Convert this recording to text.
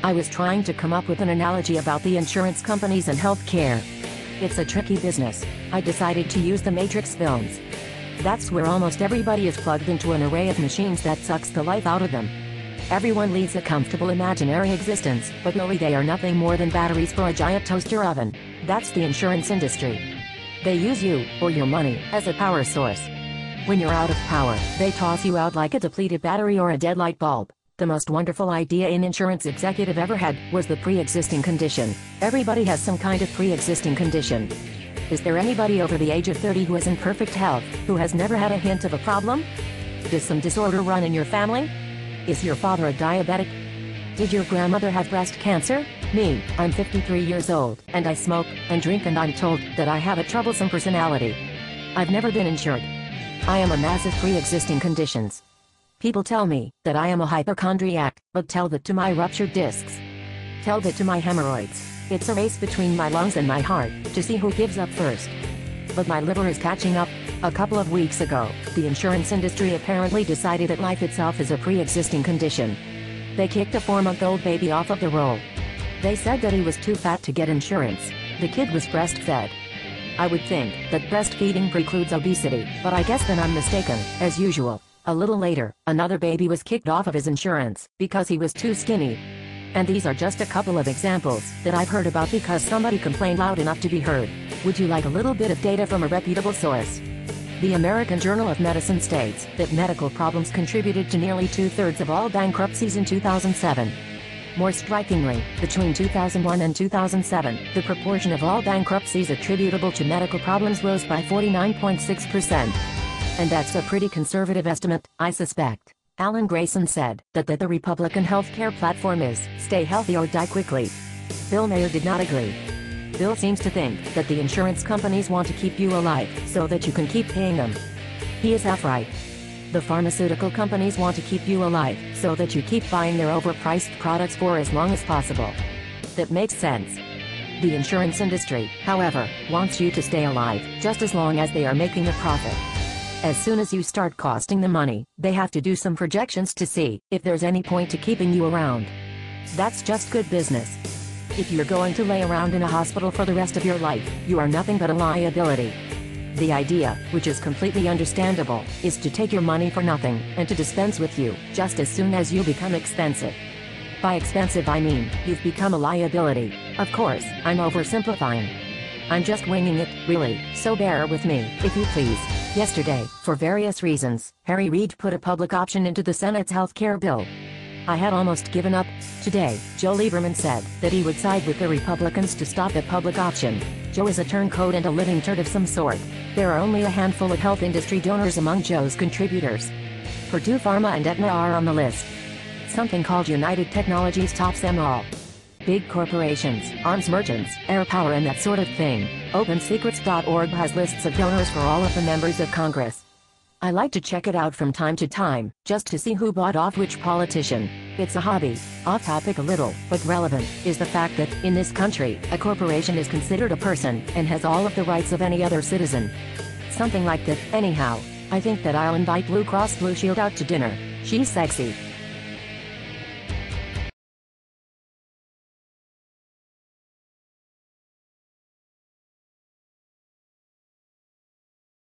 I was trying to come up with an analogy about the insurance companies and healthcare. It's a tricky business. I decided to use the Matrix films. That's where almost everybody is plugged into an array of machines that sucks the life out of them. Everyone leads a comfortable imaginary existence, but really they are nothing more than batteries for a giant toaster oven. That's the insurance industry. They use you, or your money, as a power source. When you're out of power, they toss you out like a depleted battery or a dead light bulb. The most wonderful idea an insurance executive ever had was the pre-existing condition. Everybody has some kind of pre-existing condition. Is there anybody over the age of 30 who is in perfect health, who has never had a hint of a problem? Does some disorder run in your family? Is your father a diabetic? Did your grandmother have breast cancer? Me, I'm 53 years old, and I smoke and drink, and I'm told that I have a troublesome personality. I've never been insured. I am a massive pre-existing conditions. People tell me that I am a hypochondriac, but tell that to my ruptured discs. Tell that to my hemorrhoids. It's a race between my lungs and my heart, to see who gives up first. But my liver is catching up. A couple of weeks ago, the insurance industry apparently decided that life itself is a pre-existing condition. They kicked a 4-month-old baby off of the roll. They said that he was too fat to get insurance. The kid was breastfed. I would think that breastfeeding precludes obesity, but I guess then I'm mistaken, as usual. A little later, another baby was kicked off of his insurance because he was too skinny. And these are just a couple of examples that I've heard about because somebody complained loud enough to be heard. Would you like a little bit of data from a reputable source? The American Journal of Medicine states that medical problems contributed to nearly 2/3 of all bankruptcies in 2007. More strikingly, between 2001 and 2007, the proportion of all bankruptcies attributable to medical problems rose by 49.6%. And that's a pretty conservative estimate, I suspect. Alan Grayson said that the Republican healthcare platform is, stay healthy or die quickly. Bill Maher did not agree. Bill seems to think that the insurance companies want to keep you alive, so that you can keep paying them. He is half right. The pharmaceutical companies want to keep you alive, so that you keep buying their overpriced products for as long as possible. That makes sense. The insurance industry, however, wants you to stay alive, just as long as they are making a profit. As soon as you start costing them money, they have to do some projections to see if there's any point to keeping you around. That's just good business. If you're going to lay around in a hospital for the rest of your life, you are nothing but a liability. The idea, which is completely understandable, is to take your money for nothing, and to dispense with you, just as soon as you become expensive. By expensive I mean, you've become a liability. Of course, I'm oversimplifying. I'm just winging it, really, so bear with me, if you please. Yesterday, for various reasons, Harry Reid put a public option into the Senate's healthcare bill. I had almost given up. Today, Joe Lieberman said that he would side with the Republicans to stop the public option. Joe is a turncoat and a living turd of some sort. There are only a handful of health industry donors among Joe's contributors. Purdue Pharma and Aetna are on the list. Something called United Technologies tops them all. Big corporations, arms merchants, air power and that sort of thing. OpenSecrets.org has lists of donors for all of the members of Congress. I like to check it out from time to time, just to see who bought off which politician. It's a hobby. Off topic a little, but relevant, is the fact that, in this country, a corporation is considered a person, and has all of the rights of any other citizen. Something like that. Anyhow, I think that I'll invite Blue Cross Blue Shield out to dinner. She's sexy.